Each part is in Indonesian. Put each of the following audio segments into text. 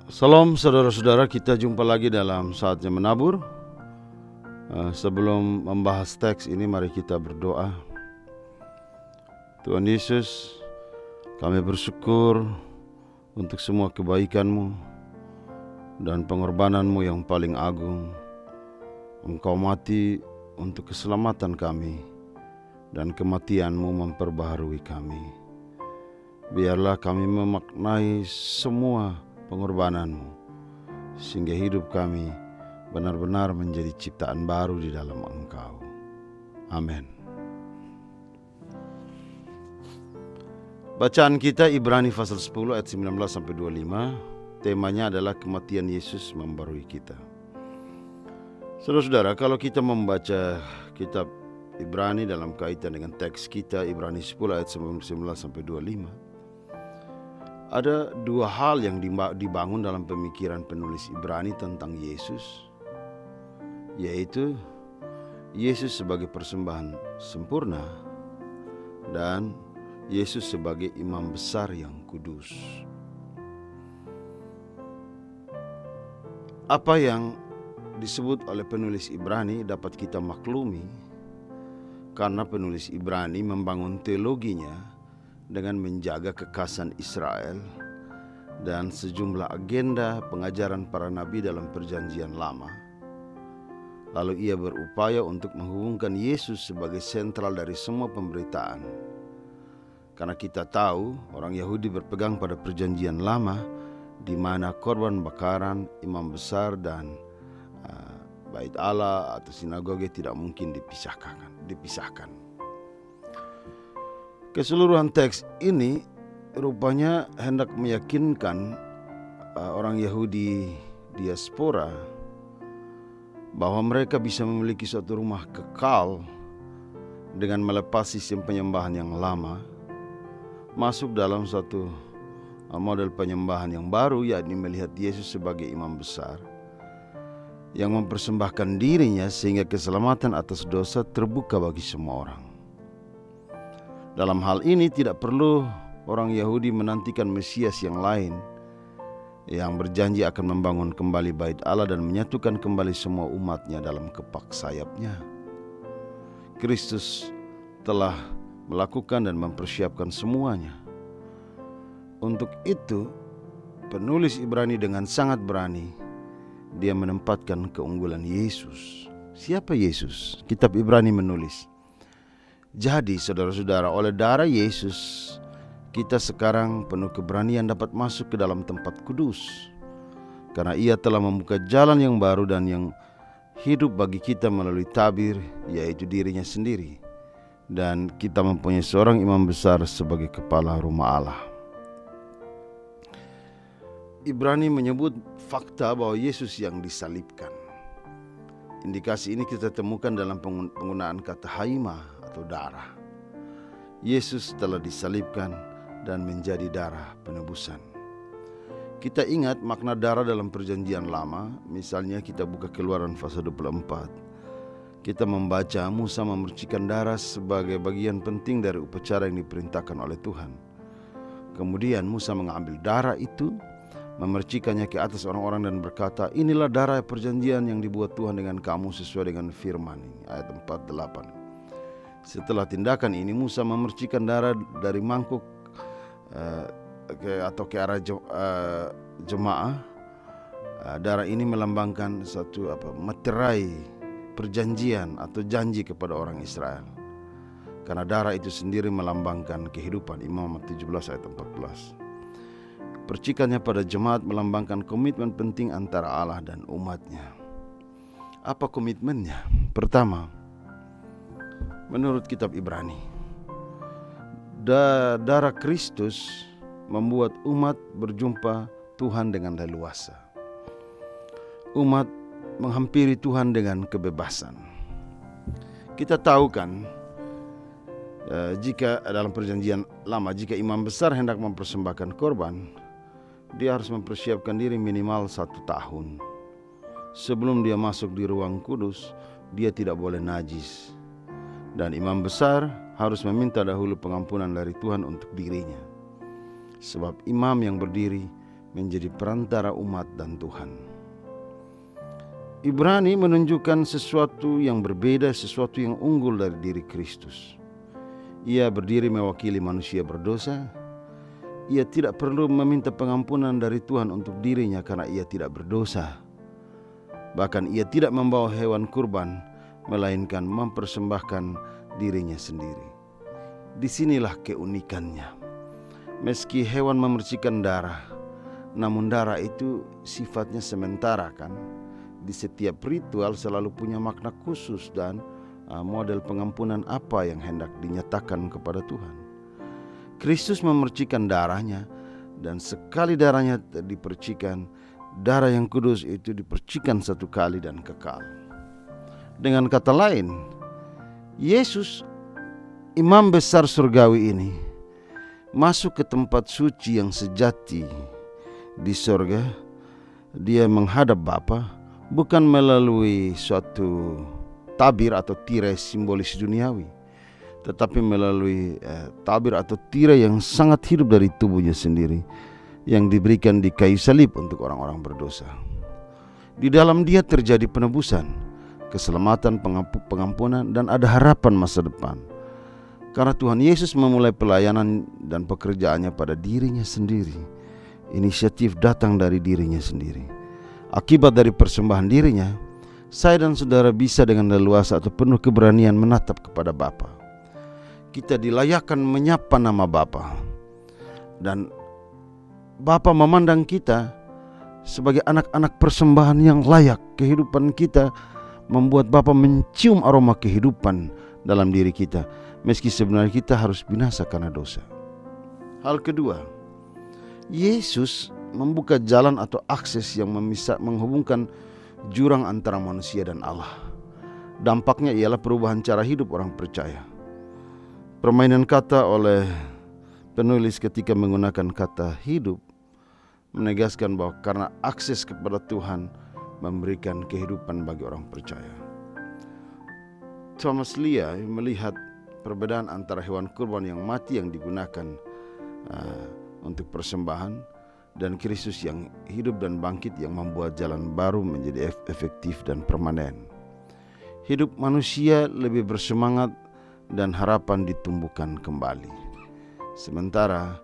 Salam saudara-saudara, kita jumpa lagi dalam Saatnya Menabur. Sebelum membahas teks ini, mari kita berdoa. Tuhan Yesus, kami bersyukur untuk semua kebaikan-Mu dan pengorbanan-Mu yang paling agung. Engkau mati untuk keselamatan kami, dan kematian-Mu memperbaharui kami. Biarlah kami memaknai semua pengorbanan-Mu, sehingga hidup kami benar-benar menjadi ciptaan baru di dalam Engkau. Amin. Bacaan kita Ibrani pasal 10 ayat 19-25. Temanya adalah kematian Yesus membarui kita. Saudara-saudara, kalau kita membaca kitab Ibrani dalam kaitan dengan teks kita Ibrani 10 ayat 19-25, ada dua hal yang dibangun dalam pemikiran penulis Ibrani tentang Yesus, yaitu Yesus sebagai persembahan sempurna dan Yesus sebagai imam besar yang kudus. Apa yang disebut oleh penulis Ibrani dapat kita maklumi karena penulis Ibrani membangun teologinya dengan menjaga kekhasan Israel dan sejumlah agenda pengajaran para nabi dalam perjanjian lama. Lalu ia berupaya untuk menghubungkan Yesus sebagai sentral dari semua pemberitaan. Karena kita tahu orang Yahudi berpegang pada perjanjian lama, di mana korban bakaran, imam besar dan bait Allah atau sinagoge tidak mungkin dipisahkan. Keseluruhan teks ini rupanya hendak meyakinkan orang Yahudi diaspora bahwa mereka bisa memiliki suatu rumah kekal dengan melepas sistem penyembahan yang lama, masuk dalam suatu model penyembahan yang baru, yakni melihat Yesus sebagai imam besar yang mempersembahkan dirinya sehingga keselamatan atas dosa terbuka bagi semua orang. Dalam hal ini tidak perlu orang Yahudi menantikan Mesias yang lain yang berjanji akan membangun kembali bait Allah dan menyatukan kembali semua umatnya dalam kepak sayapnya. Kristus telah melakukan dan mempersiapkan semuanya. Untuk itu, penulis Ibrani dengan sangat berani dia menempatkan keunggulan Yesus. Siapa Yesus? Kitab Ibrani menulis, jadi saudara-saudara, oleh darah Yesus kita sekarang penuh keberanian dapat masuk ke dalam tempat kudus, karena ia telah membuka jalan yang baru dan yang hidup bagi kita melalui tabir, yaitu dirinya sendiri. Dan kita mempunyai seorang imam besar sebagai kepala rumah Allah. Ibrani menyebut fakta bahwa Yesus yang disalibkan. Indikasi ini kita temukan dalam penggunaan kata haima atau darah. Yesus telah disalibkan dan menjadi darah penebusan. Kita ingat makna darah dalam perjanjian lama. Misalnya kita buka Keluaran pasal 24. Kita membaca Musa memercikan darah sebagai bagian penting dari upacara yang diperintahkan oleh Tuhan. Kemudian Musa mengambil darah itu, memercikannya ke atas orang-orang dan berkata, inilah darah perjanjian yang dibuat Tuhan dengan kamu sesuai dengan firman. Ayat 48. Setelah tindakan ini, Musa memercikan darah dari mangkuk ke arah jemaah. Darah ini melambangkan satu materai perjanjian atau janji kepada orang Israel. Karena darah itu sendiri melambangkan kehidupan. Imamat 17 ayat 14. Percikannya pada jemaat melambangkan komitmen penting antara Allah dan umatnya. Apa komitmennya? Pertama, menurut kitab Ibrani, darah Kristus membuat umat berjumpa Tuhan dengan leluasa. Umat menghampiri Tuhan dengan kebebasan. Kita tahu kan, jika dalam perjanjian lama, jika imam besar hendak mempersembahkan korban, dia harus mempersiapkan diri minimal 1 tahun. Sebelum dia masuk di ruang kudus, dia tidak boleh najis. Dan imam besar harus meminta dahulu pengampunan dari Tuhan untuk dirinya. Sebab imam yang berdiri menjadi perantara umat dan Tuhan. Ibrani menunjukkan sesuatu yang berbeda, sesuatu yang unggul dari diri Kristus. Ia berdiri mewakili manusia berdosa. Ia tidak perlu meminta pengampunan dari Tuhan untuk dirinya karena ia tidak berdosa. Bahkan ia tidak membawa hewan kurban, melainkan mempersembahkan dirinya sendiri. Disinilah keunikannya. Meski hewan memercikan darah, namun darah itu sifatnya sementara kan. Di setiap ritual selalu punya makna khusus dan model pengampunan apa yang hendak dinyatakan kepada Tuhan. Kristus memercikan darahnya, dan sekali darahnya dipercikan, darah yang kudus itu dipercikan satu kali dan kekal. Dengan kata lain, Yesus, imam besar surgawi ini, masuk ke tempat suci yang sejati di surga. Dia menghadap Bapa bukan melalui suatu tabir atau tirai simbolis duniawi, tetapi melalui tabir atau tirai yang sangat hidup dari tubuhnya sendiri, yang diberikan di kayu salib untuk orang-orang berdosa. Di dalam dia terjadi penebusan, keselamatan, pengampunan, dan ada harapan masa depan. Karena Tuhan Yesus memulai pelayanan dan pekerjaannya pada dirinya sendiri. Inisiatif datang dari dirinya sendiri. Akibat dari persembahan dirinya, saya dan saudara bisa dengan leluasa atau penuh keberanian menatap kepada Bapa. Kita dilayakkan menyapa nama Bapa, dan Bapa memandang kita sebagai anak-anak persembahan yang layak. Kehidupan kita membuat Bapa mencium aroma kehidupan dalam diri kita, meski sebenarnya kita harus binasa karena dosa. Hal kedua, Yesus membuka jalan atau akses yang menghubungkan jurang antara manusia dan Allah. Dampaknya ialah perubahan cara hidup orang percaya. Permainan kata oleh penulis ketika menggunakan kata hidup menegaskan bahwa karena akses kepada Tuhan memberikan kehidupan bagi orang percaya. Thomas Leah melihat perbedaan antara hewan kurban yang mati yang digunakan untuk persembahan dan Kristus yang hidup dan bangkit yang membuat jalan baru menjadi efektif dan permanen. Hidup manusia lebih bersemangat dan harapan ditumbuhkan kembali. Sementara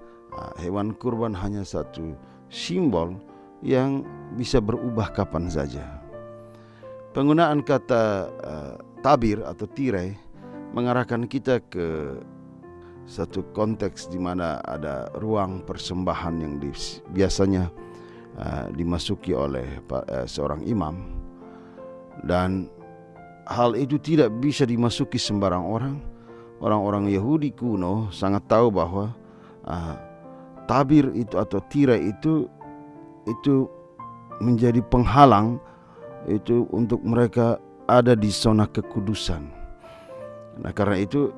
hewan kurban hanya satu simbol yang bisa berubah kapan saja. Penggunaan kata tabir atau tirai mengarahkan kita ke satu konteks di mana ada ruang persembahan yang biasanya dimasuki oleh seorang imam, dan hal itu tidak bisa dimasuki sembarang orang. Orang-orang Yahudi kuno sangat tahu bahwa tabir itu atau tirai itu menjadi penghalang itu untuk mereka ada di zona kekudusan. Nah, karena itu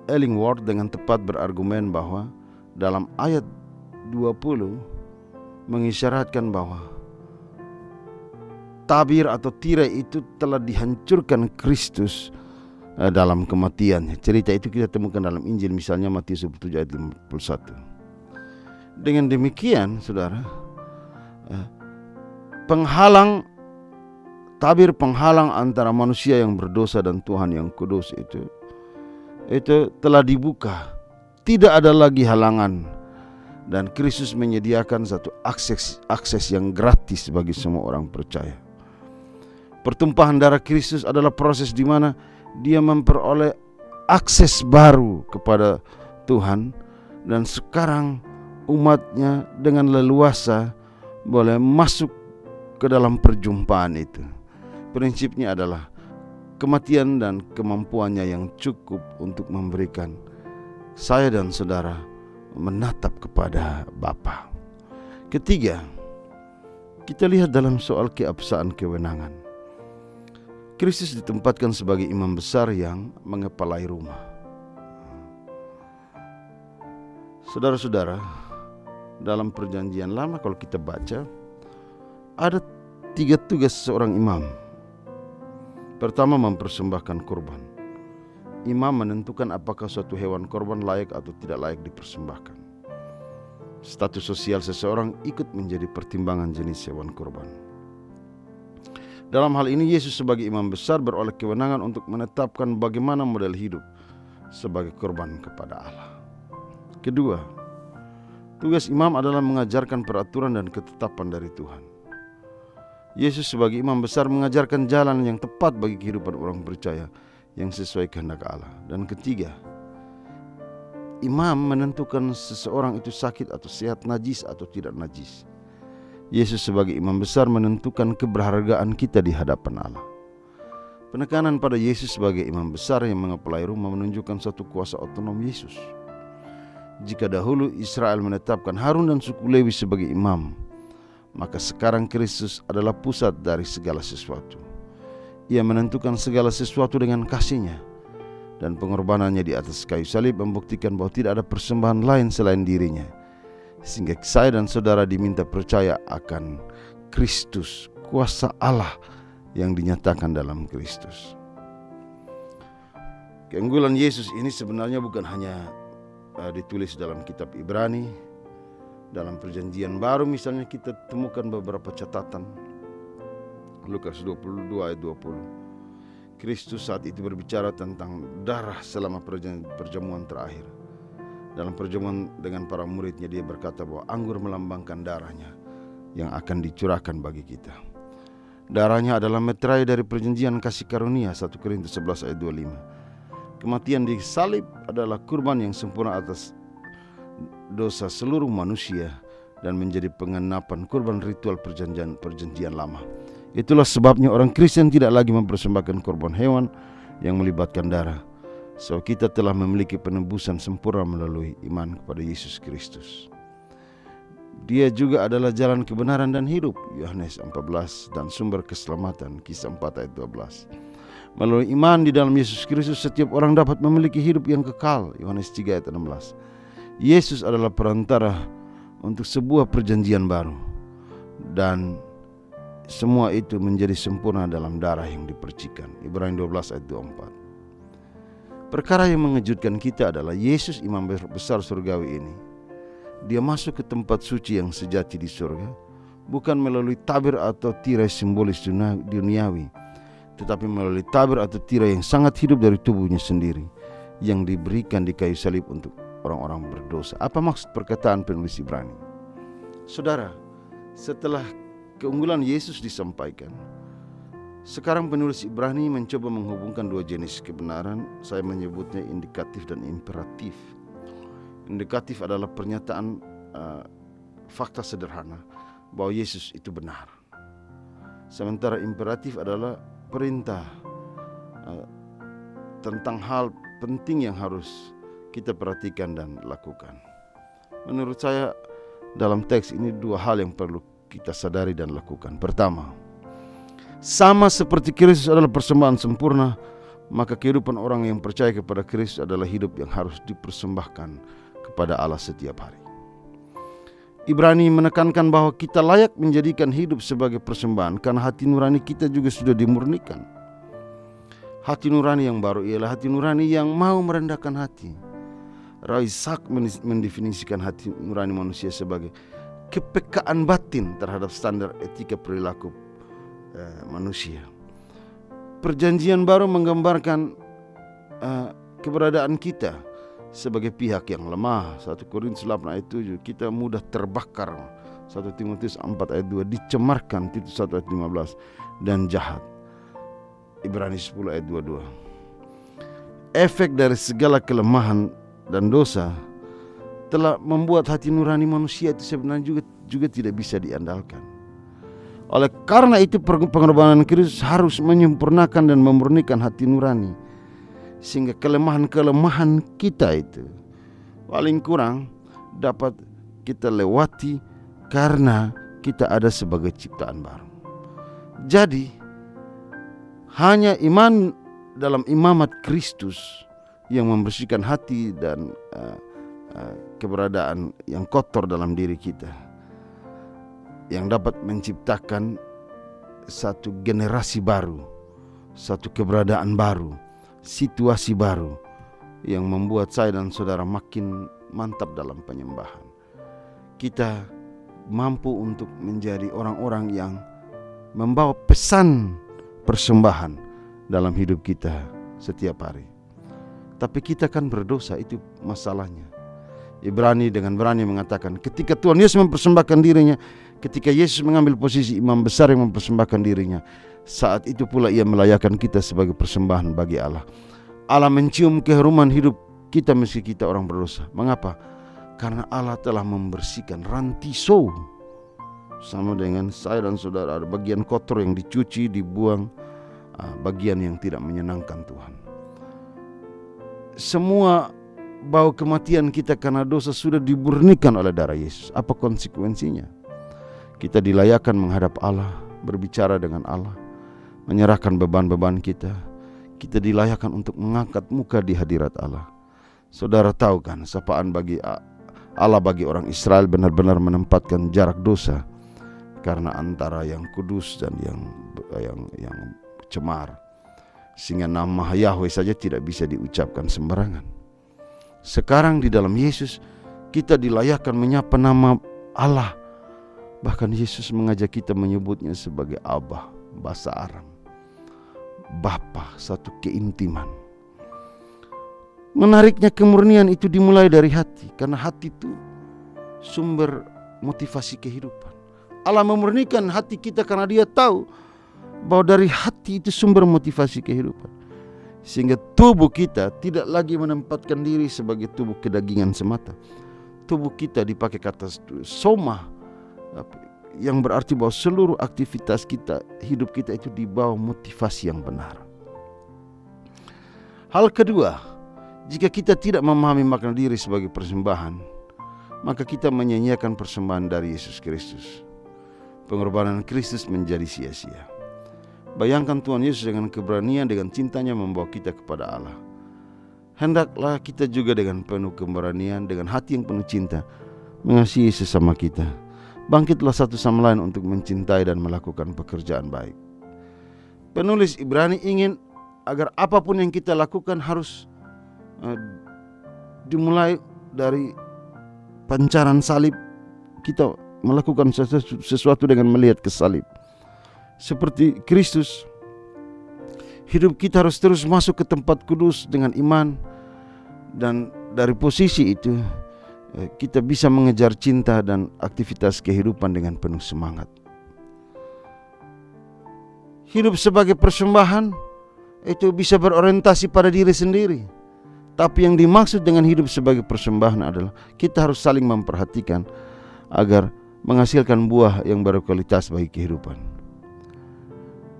Ellingworth dengan tepat berargumen bahwa dalam ayat 20 mengisyaratkan bahwa tabir atau tirai itu telah dihancurkan Kristus dalam kematiannya. Cerita itu kita temukan dalam Injil, misalnya Matius 27 ayat 51. Dengan demikian, saudara, tabir penghalang antara manusia yang berdosa dan Tuhan yang kudus itu telah dibuka. Tidak ada lagi halangan, dan Kristus menyediakan satu akses yang gratis bagi semua orang percaya. Pertumpahan darah Kristus adalah proses di mana dia memperoleh akses baru kepada Tuhan, dan sekarang umatnya dengan leluasa boleh masuk ke dalam perjumpaan itu. Prinsipnya adalah kematian dan kemampuannya yang cukup untuk memberikan saya dan saudara menatap kepada Bapa. Ketiga, kita lihat dalam soal keabsahan kewenangan. Kristus ditempatkan sebagai imam besar yang mengepalai rumah. Saudara-saudara, dalam perjanjian lama kalau kita baca, ada 3 tugas seorang imam. Pertama, mempersembahkan korban. Imam menentukan apakah suatu hewan korban layak atau tidak layak dipersembahkan. status sosial seseorang ikut menjadi pertimbangan jenis hewan kurban. Dalam hal ini Yesus sebagai imam besar beroleh kewenangan untuk menetapkan bagaimana model hidup sebagai kurban kepada Allah. Kedua, tugas imam adalah mengajarkan peraturan dan ketetapan dari Tuhan. Yesus sebagai imam besar mengajarkan jalan yang tepat bagi kehidupan orang percaya yang sesuai kehendak Allah. Dan ketiga, imam menentukan seseorang itu sakit atau sehat, najis atau tidak najis. Yesus sebagai imam besar menentukan keberhargaan kita di hadapan Allah. Penekanan pada Yesus sebagai imam besar yang mengepelai rumah menunjukkan suatu kuasa otonom Yesus. Jika dahulu Israel menetapkan Harun dan suku Lewi sebagai imam, maka sekarang Kristus adalah pusat dari segala sesuatu. Ia menentukan segala sesuatu dengan kasih-Nya, dan pengorbanannya di atas kayu salib membuktikan bahwa tidak ada persembahan lain selain dirinya, sehingga saya dan saudara diminta percaya akan Kristus, kuasa Allah yang dinyatakan dalam Kristus. Keunggulan Yesus ini sebenarnya bukan hanya ditulis dalam kitab Ibrani. Dalam perjanjian baru misalnya kita temukan beberapa catatan. Lukas 22 ayat 20. Kristus saat itu berbicara tentang darah selama perjamuan terakhir. Dalam perjamuan dengan para muridnya, dia berkata bahwa anggur melambangkan darahnya yang akan dicurahkan bagi kita. Darahnya adalah meterai dari perjanjian kasih karunia, 1 Korintus 11 ayat 25. Kematian di salib adalah kurban yang sempurna atas dosa seluruh manusia dan menjadi pengenapan kurban ritual perjanjian lama. Itulah sebabnya orang Kristen tidak lagi mempersembahkan kurban hewan yang melibatkan darah. So kita telah memiliki penebusan sempurna melalui iman kepada Yesus Kristus. Dia juga adalah jalan kebenaran dan hidup, Yohanes 14, dan sumber keselamatan, Kisah 4 ayat 12. Melalui iman di dalam Yesus Kristus, setiap orang dapat memiliki hidup yang kekal, Yohanes 3 ayat 16. Yesus adalah perantara untuk sebuah perjanjian baru, dan semua itu menjadi sempurna dalam darah yang dipercikan, Ibrani 12 ayat 24. Perkara yang mengejutkan kita adalah Yesus imam besar surgawi ini, dia masuk ke tempat suci yang sejati di surga bukan melalui tabir atau tirai simbolis duniawi, tetapi melalui tabir atau tirai yang sangat hidup dari tubuhnya sendiri yang diberikan di kayu salib untuk orang-orang berdosa. Apa maksud perkataan penulis Ibrani? Saudara, setelah keunggulan Yesus disampaikan, sekarang penulis Ibrani mencoba menghubungkan dua jenis kebenaran. Saya menyebutnya indikatif dan imperatif. Indikatif adalah pernyataan fakta sederhana bahwa Yesus itu benar. Sementara imperatif adalah perintah tentang hal penting yang harus kita perhatikan dan lakukan. Menurut saya dalam teks ini dua hal yang perlu kita sadari dan lakukan. Pertama, sama seperti Kristus adalah persembahan sempurna, maka kehidupan orang yang percaya kepada Kristus adalah hidup yang harus dipersembahkan kepada Allah setiap hari. Ibrani menekankan bahwa kita layak menjadikan hidup sebagai persembahan karena hati nurani kita juga sudah dimurnikan. Hati nurani yang baru ialah hati nurani yang mau merendahkan hati. Roy Sack mendefinisikan hati nurani manusia sebagai kepekaan batin terhadap standar etika perilaku manusia. Perjanjian baru menggambarkan keberadaan kita sebagai pihak yang lemah, 1 Korintus 8 ayat 7. Kita mudah terbakar, 1 Timotius 4 ayat 2. Dicemarkan, Titus 1 ayat 15. Dan jahat, Ibrani 10 ayat 22. Efek dari segala kelemahan dan dosa telah membuat hati nurani manusia itu sebenarnya juga tidak bisa diandalkan. Oleh karena itu pengorbanan Kristus harus menyempurnakan dan memurnikan hati nurani, sehingga kelemahan-kelemahan kita itu paling kurang dapat kita lewati karena kita ada sebagai ciptaan baru. Jadi hanya iman dalam imamat Kristus yang membersihkan hati dan keberadaan yang kotor dalam diri kita, yang dapat menciptakan satu generasi baru, satu keberadaan baru, situasi baru yang membuat saya dan saudara makin mantap dalam penyembahan. kita mampu untuk menjadi orang-orang yang membawa pesan persembahan dalam hidup kita setiap hari. Tapi kita kan berdosa, itu masalahnya. Ibrani dengan berani mengatakan, ketika Tuhan Yesus mempersembahkan dirinya, ketika Yesus mengambil posisi imam besar yang mempersembahkan dirinya, saat itu pula ia melayakkan kita sebagai persembahan bagi Allah. Allah mencium keharuman hidup kita meski kita orang berdosa. Mengapa? Karena Allah telah membersihkan rantiso. Sama dengan saya dan saudara, ada bagian kotor yang dicuci, dibuang, bagian yang tidak menyenangkan Tuhan. Semua bau kematian kita karena dosa sudah dimurnikan oleh darah Yesus. Apa konsekuensinya? Kita dilayakkan menghadap Allah, berbicara dengan Allah, menyerahkan beban-beban kita. Kita dilayakkan untuk mengangkat muka di hadirat Allah. Saudara tahu kan, sapaan bagi Allah bagi orang Israel benar-benar menempatkan jarak dosa, karena antara yang kudus dan yang cemar, sehingga nama Yahweh saja tidak bisa diucapkan sembarangan. Sekarang di dalam Yesus kita dilayakkan menyapa nama Allah. Bahkan Yesus mengajak kita menyebutnya sebagai Abba, bahasa Aram, Bapa, satu keintiman. Menariknya, kemurnian itu dimulai dari hati, karena hati itu sumber motivasi kehidupan. Allah memurnikan hati kita karena Dia tahu bahwa dari hati itu sumber motivasi kehidupan. Sehingga tubuh kita tidak lagi menempatkan diri sebagai tubuh kedagingan semata. Tubuh kita dipakai kata soma, yang berarti bahwa seluruh aktivitas kita, hidup kita itu di bawah motivasi yang benar. Hal kedua, jika kita tidak memahami makna diri sebagai persembahan, maka kita menyia-nyiakan persembahan dari Yesus Kristus. Pengorbanan Kristus menjadi sia-sia. Bayangkan Tuhan Yesus dengan keberanian, dengan cintanya membawa kita kepada Allah. Hendaklah kita juga dengan penuh keberanian, dengan hati yang penuh cinta, mengasihi sesama kita. Bangkitlah satu sama lain untuk mencintai dan melakukan pekerjaan baik. Penulis Ibrani ingin agar apapun yang kita lakukan harus dimulai dari pancaran salib. Kita melakukan sesuatu dengan melihat ke salib. Seperti Kristus, hidup kita harus terus masuk ke tempat kudus dengan iman. Dan dari posisi itu kita bisa mengejar cinta dan aktivitas kehidupan dengan penuh semangat. Hidup sebagai persembahan itu bisa berorientasi pada diri sendiri. Tapi yang dimaksud dengan hidup sebagai persembahan adalah kita harus saling memperhatikan agar menghasilkan buah yang berkualitas bagi kehidupan.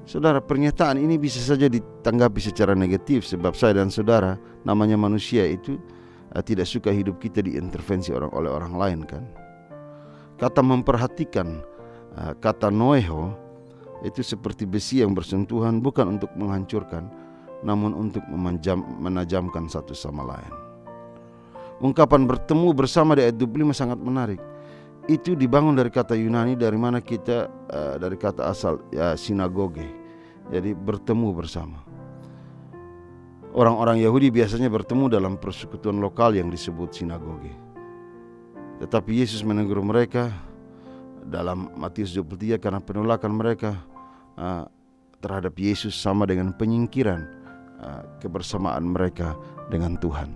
Saudara, pernyataan ini bisa saja ditanggapi secara negatif, sebab saya dan saudara, namanya manusia itu tidak suka hidup kita diintervensi oleh orang lain kan. Kata memperhatikan, kata noeho, itu seperti besi yang bersentuhan, bukan untuk menghancurkan, namun untuk menajamkan satu sama lain. Ungkapan bertemu bersama di ayat 25 sangat menarik. Itu dibangun dari kata Yunani, dari mana kita dari kata asal sinagoge. Jadi bertemu bersama. Orang-orang Yahudi biasanya bertemu dalam persekutuan lokal yang disebut sinagoge. Tetapi Yesus menegur mereka dalam Matius 23 karena penolakan mereka terhadap Yesus sama dengan penyingkiran kebersamaan mereka dengan Tuhan.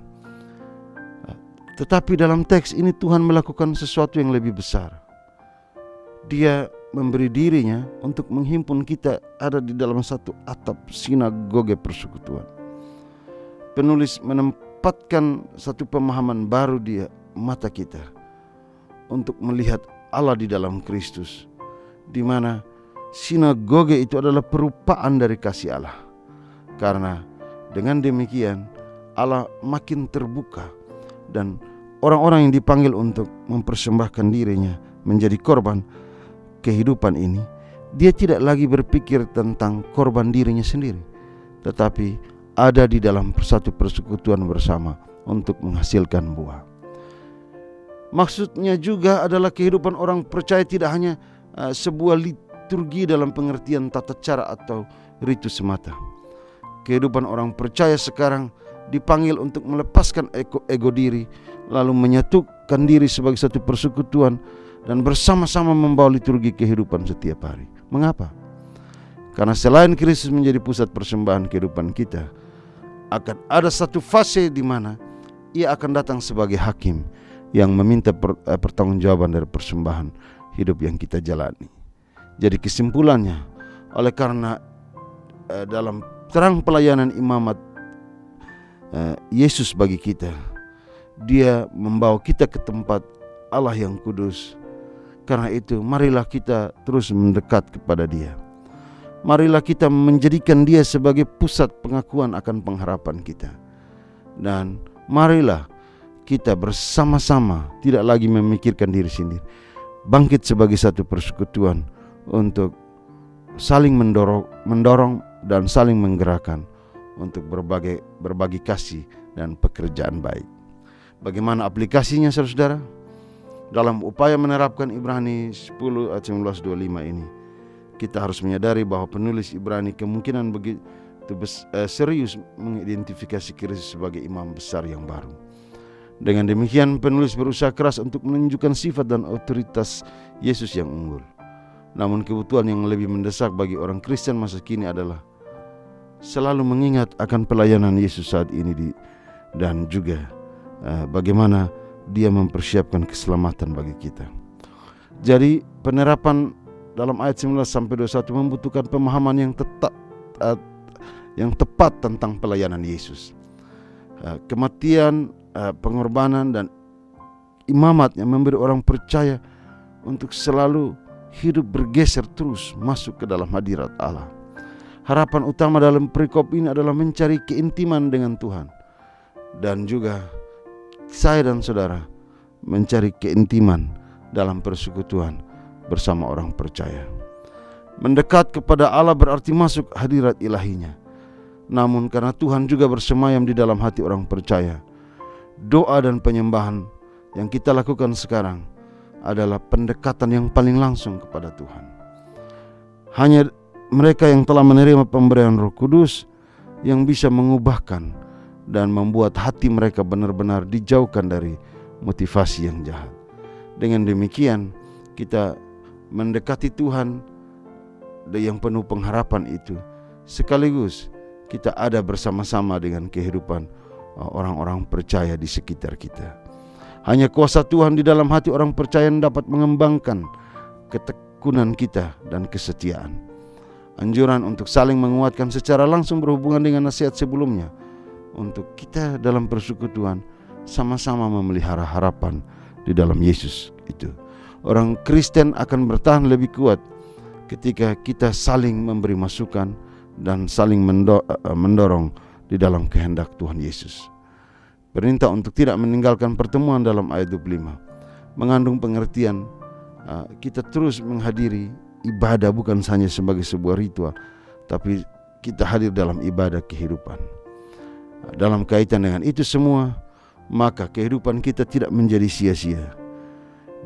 Tetapi dalam teks ini Tuhan melakukan sesuatu yang lebih besar. Dia memberi dirinya untuk menghimpun kita ada di dalam satu atap sinagoge persekutuan. Penulis menempatkan satu pemahaman baru di mata kita untuk melihat Allah di dalam Kristus, di mana sinagoge itu adalah perupaan dari kasih Allah. Karena dengan demikian Allah makin terbuka, dan orang-orang yang dipanggil untuk mempersembahkan dirinya menjadi korban kehidupan ini, dia tidak lagi berpikir tentang korban dirinya sendiri, tetapi ada di dalam satu persekutuan bersama untuk menghasilkan buah. Maksudnya juga adalah kehidupan orang percaya tidak hanya sebuah liturgi dalam pengertian tata cara atau ritus semata. Kehidupan orang percaya sekarang dipanggil untuk melepaskan ego diri, lalu menyatukan diri sebagai satu persekutuan dan bersama-sama membawa liturgi kehidupan setiap hari. Mengapa? Karena selain Kristus menjadi pusat persembahan kehidupan kita, akan ada satu fase di mana Ia akan datang sebagai hakim yang meminta pertanggungjawaban dari persembahan hidup yang kita jalani. Jadi kesimpulannya, oleh karena dalam terang pelayanan imamat Yesus bagi kita, Dia membawa kita ke tempat Allah yang kudus. Karena itu marilah kita terus mendekat kepada Dia. Marilah kita menjadikan Dia sebagai pusat pengakuan akan pengharapan kita. Dan marilah kita bersama-sama tidak lagi memikirkan diri sendiri, bangkit sebagai satu persekutuan untuk saling mendorong dan saling menggerakkan untuk berbagi kasih dan pekerjaan baik. Bagaimana aplikasinya, saudara-saudara? Dalam upaya menerapkan Ibrani 10 ayat 19-25 ini, kita harus menyadari bahwa penulis Ibrani kemungkinan begitu serius mengidentifikasi Kristus sebagai imam besar yang baru. Dengan demikian penulis berusaha keras untuk menunjukkan sifat dan otoritas Yesus yang unggul. Namun kebutuhan yang lebih mendesak bagi orang Kristen masa kini adalah selalu mengingat akan pelayanan Yesus saat ini dan juga bagaimana Dia mempersiapkan keselamatan bagi kita. Jadi penerapan dalam ayat 19-21 membutuhkan pemahaman yang tepat tentang pelayanan Yesus. Kematian, pengorbanan dan imamat yang memberi orang percaya untuk selalu hidup bergeser terus masuk ke dalam hadirat Allah. Harapan utama dalam perikop ini adalah mencari keintiman dengan Tuhan. Dan juga saya dan saudara mencari keintiman dalam persekutuan bersama orang percaya. Mendekat kepada Allah berarti masuk hadirat ilahinya. Namun karena Tuhan juga bersemayam di dalam hati orang percaya, doa dan penyembahan yang kita lakukan sekarang adalah pendekatan yang paling langsung kepada Tuhan. Hanya mereka yang telah menerima pemberian Roh Kudus yang bisa mengubahkan dan membuat hati mereka benar-benar dijauhkan dari motivasi yang jahat. Dengan demikian kita mendekati Tuhan yang penuh pengharapan itu, sekaligus kita ada bersama-sama dengan kehidupan orang-orang percaya di sekitar kita. Hanya kuasa Tuhan di dalam hati orang percaya yang dapat mengembangkan ketekunan kita dan kesetiaan. Anjuran untuk saling menguatkan secara langsung berhubungan dengan nasihat sebelumnya, untuk kita dalam persekutuan sama-sama memelihara harapan di dalam Yesus itu. Orang Kristen akan bertahan lebih kuat ketika kita saling memberi masukan dan saling mendorong di dalam kehendak Tuhan Yesus. Perintah untuk tidak meninggalkan pertemuan dalam ayat 25 mengandung pengertian kita terus menghadiri ibadah bukan hanya sebagai sebuah ritual, tapi kita hadir dalam ibadah kehidupan. Dalam kaitan dengan itu semua, maka kehidupan kita tidak menjadi sia-sia.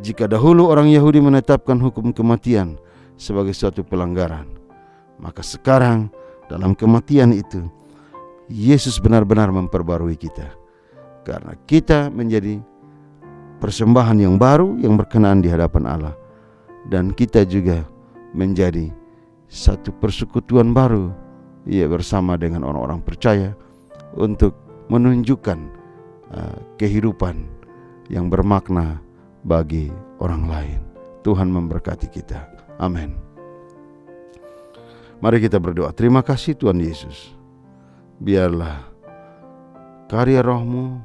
Jika dahulu orang Yahudi menetapkan hukum kematian sebagai suatu pelanggaran, maka sekarang dalam kematian itu Yesus benar-benar memperbarui kita, karena kita menjadi persembahan yang baru yang berkenan di hadapan Allah, dan kita juga menjadi satu persekutuan baru bersama dengan orang-orang percaya untuk menunjukkan kehidupan yang bermakna bagi orang lain. Tuhan memberkati kita. Amin. Mari kita berdoa. Terima kasih Tuhan Yesus. Biarlah karya Roh-Mu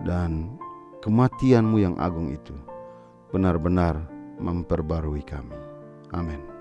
dan kematian-Mu yang agung itu benar-benar memperbarui kami. Amin.